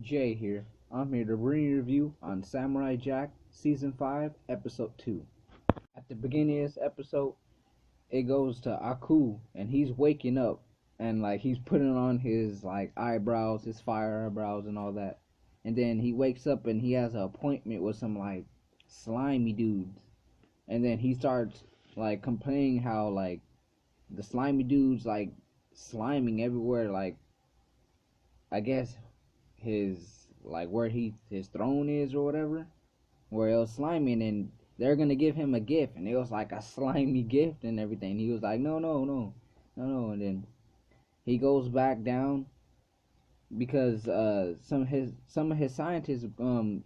Jay here. I'm here to bring you a review on Samurai Jack Season 5, Episode 2. At the beginning of this episode, it goes to Aku, and he's waking up, and like he's putting on his like eyebrows, his fire eyebrows, and all that. And then he wakes up and he has an appointment with some like slimy dudes. And then he starts like complaining how like the slimy dudes like sliming everywhere, like I guess his like where his throne is or whatever, where it was slimy, and they're gonna give him a gift, and it was like a slimy gift and everything. He was like, no, no, no, no, no, and then he goes back down because some of his scientists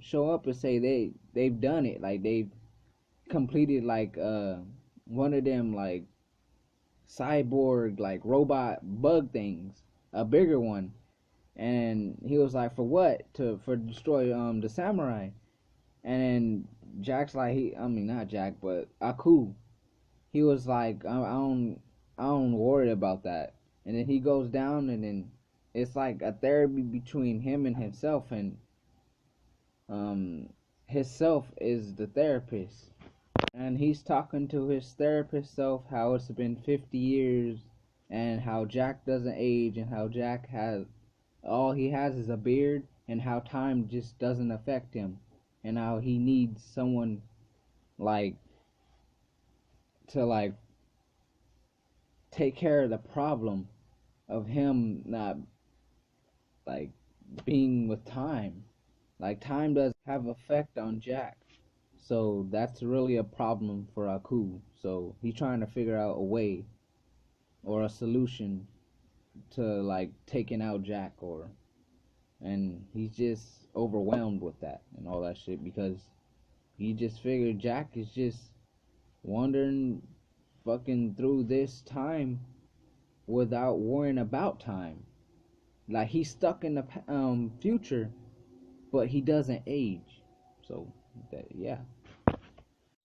show up and say they've done it, like they've completed like one of them like cyborg like robot bug things, a bigger one. And he was like, for what? For destroy the samurai. And then Jack's like, I mean not Jack, but Aku. He was like, I don't worry about that. And then he goes down, and then it's like a therapy between him and himself, and um his self is the therapist. And he's talking to his therapist self how it's been 50 years, and how Jack doesn't age, and how Jack has all he has is a beard, and how time just doesn't affect him, and how he needs someone like to like take care of the problem of him not like being with time. Like time does have effect on Jack. So that's really a problem for Aku. So he's trying to figure out a way or a solution to like taking out Jack, or and he's just overwhelmed with that and all that shit because he just figured Jack is just wandering fucking through this time without worrying about time. Like he's stuck in the future, but he doesn't age. So that, yeah.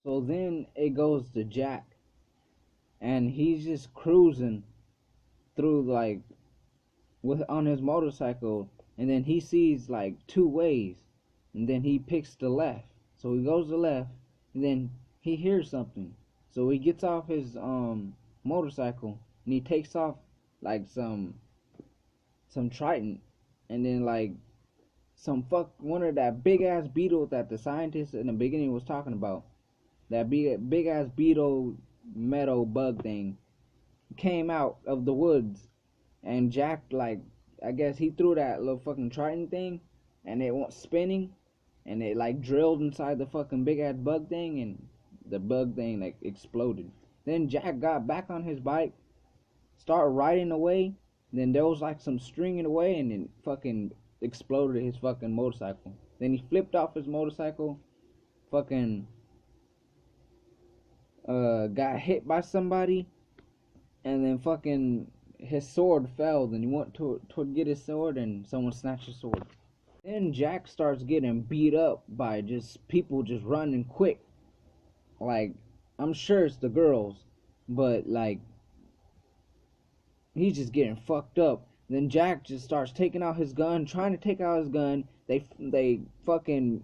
So then it goes to Jack, and he's just cruising through like with on his motorcycle, and then he sees like two ways, and then he picks the left. So he goes to the left, and then he hears something. So he gets off his motorcycle, and he takes off like some trident, and then like some fuck one of that big ass beetle that the scientist in the beginning was talking about. That big ass beetle metal bug thing came out of the woods, and Jack like I guess he threw that little fucking trident thing, and it went spinning, and it like drilled inside the fucking big ass bug thing, and the bug thing like exploded. Then Jack got back on his bike, started riding away. Then there was like some string in the way, and then fucking exploded his fucking motorcycle. Then he flipped off his motorcycle, fucking got hit by somebody, and then fucking his sword fell. Then he went to get his sword, and someone snatched his sword. Then Jack starts getting beat up by just people just running quick. Like I'm sure it's the girls, but like he's just getting fucked up. Then Jack just starts taking out his gun, trying to take out his gun. They fucking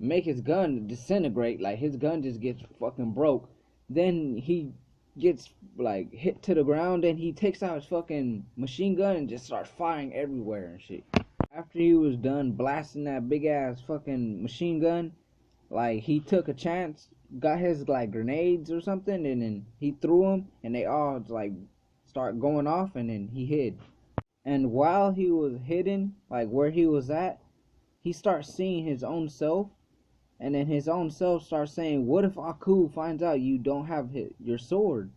make his gun disintegrate. Like his gun just gets fucking broke. Then he gets like hit to the ground, and he takes out his fucking machine gun and just starts firing everywhere and shit. After he was done blasting that big ass fucking machine gun, like he took a chance, got his like grenades or something, and then he threw them, and they all like start going off, and then he hid. And while he was hidden, like where he was at, he starts seeing his own self, and then his own self starts saying, "What if Aku finds out you don't have your sword?"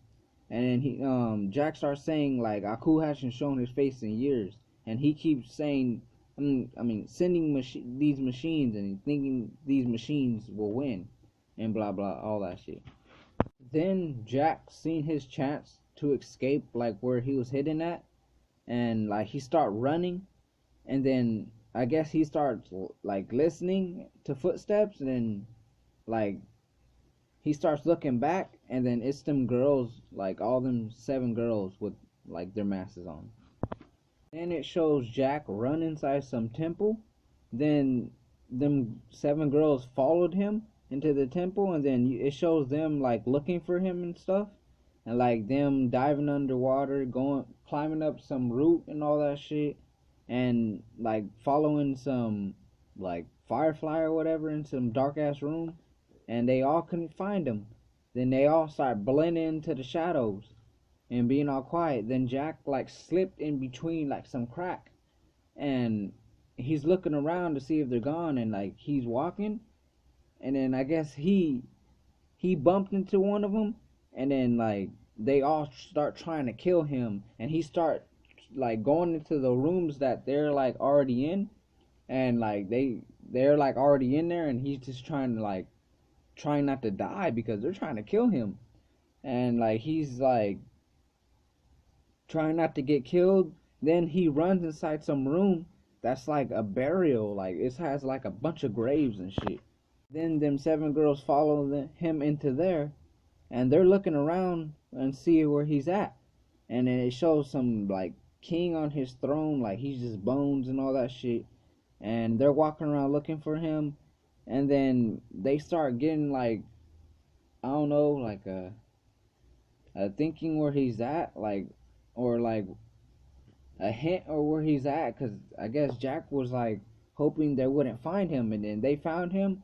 And then Jack starts saying like Aku hasn't shown his face in years, and he keeps saying, sending these machines, and thinking these machines will win, and blah blah all that shit. Then Jack seen his chance to escape like where he was hidden at, and like he start running, and then I guess he starts like listening to footsteps, and then like he starts looking back, and then it's them girls, like all them seven girls with like their masks on. Then it shows Jack run inside some temple. Then them 7 girls followed him into the temple, and then it shows them like looking for him and stuff, and like them diving underwater, going climbing up some root and all that shit, and like following some like firefly or whatever in some dark ass room, and they all couldn't find him. Then they all start blending into the shadows and being all quiet. Then Jack like slipped in between like some crack, and he's looking around to see if they're gone, and like he's walking, and then I guess he bumped into one of them, and then like they all start trying to kill him, and he start like going into the rooms that they're like already in, and like they're like already in there, and he's just trying to like trying not to die because they're trying to kill him, and like he's like trying not to get killed. Then he runs inside some room that's like a burial, like it has like a bunch of graves and shit. Then them 7 girls follow him into there, and they're looking around and see where he's at. And then it shows some like king on his throne, like he's just bones and all that shit. And they're walking around looking for him, and then they start getting like I don't know, like a thinking where he's at, like or like a hint or where he's at, because I guess Jack was like hoping they wouldn't find him, and then they found him,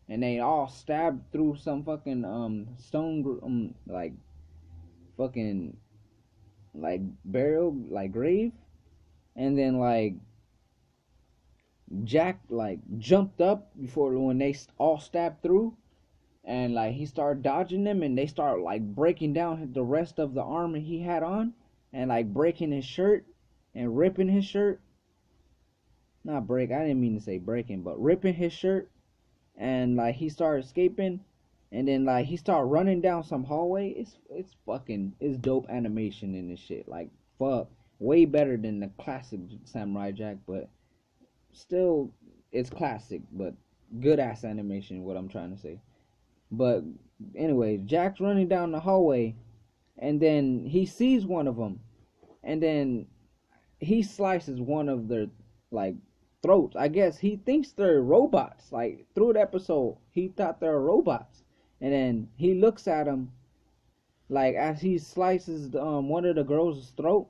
and they all stabbed through some fucking stone like fucking like burial like grave, and then like Jack like jumped up before when they all stabbed through, and like he started dodging them, and they start like breaking down the rest of the armor he had on, and like breaking his shirt and ripping his shirt. Not break, I didn't mean to say breaking, but ripping his shirt, and like he started escaping, and then like he started running down some hallway. It's fucking it's dope animation in this shit. Like fuck, way better than the classic Samurai Jack, but still it's classic, but good ass animation. What I'm trying to say. But anyway, Jack's running down the hallway, and then he sees one of them, and then he slices one of their like throats. I guess he thinks they're robots. Like through the episode, he thought they're robots, and then he looks at him like as he slices one of the girls' throat,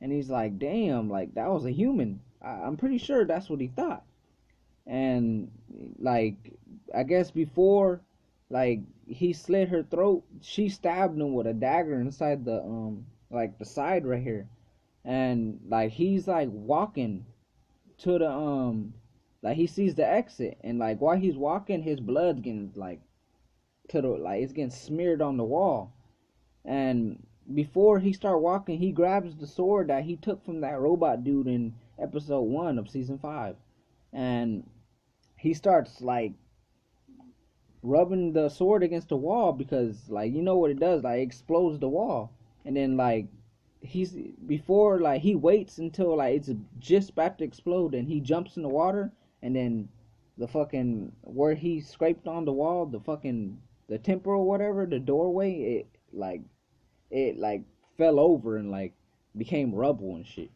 and he's like, "Damn, like that was a human." I'm pretty sure that's what he thought. And like I guess before like he slit her throat, she stabbed him with a dagger inside the like the side right here, and like he's like walking to the like he sees the exit, and like while he's walking his blood's getting like to the like it's getting smeared on the wall, and before he start walking he grabs the sword that he took from that robot dude in episode 1 of season 5, and he starts like rubbing the sword against the wall because like you know what it does, like it explodes the wall, and then like he's before like he waits until like it's just about to explode, and he jumps in the water, and then the fucking where he scraped on the wall, the fucking the temple or whatever, the doorway, it like fell over and like became rubble and shit.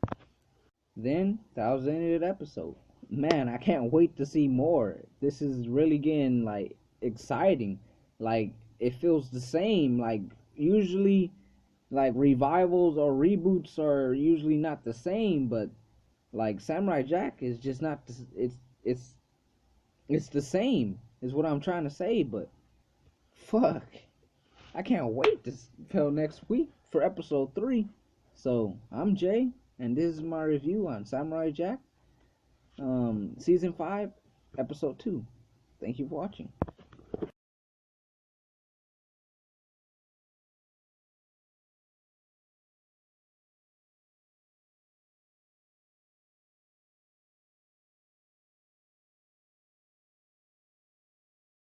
Then that was the end of the episode. Man, I can't wait to see more. This is really getting like exciting. Like it feels the same. Like usually like revivals or reboots are usually not the same, but like Samurai Jack is just not the, it's the same is what I'm trying to say, but fuck. I can't wait to till next week for episode 3. So, I'm Jay, and this is my review on Samurai Jack season 5 episode 2. Thank you for watching.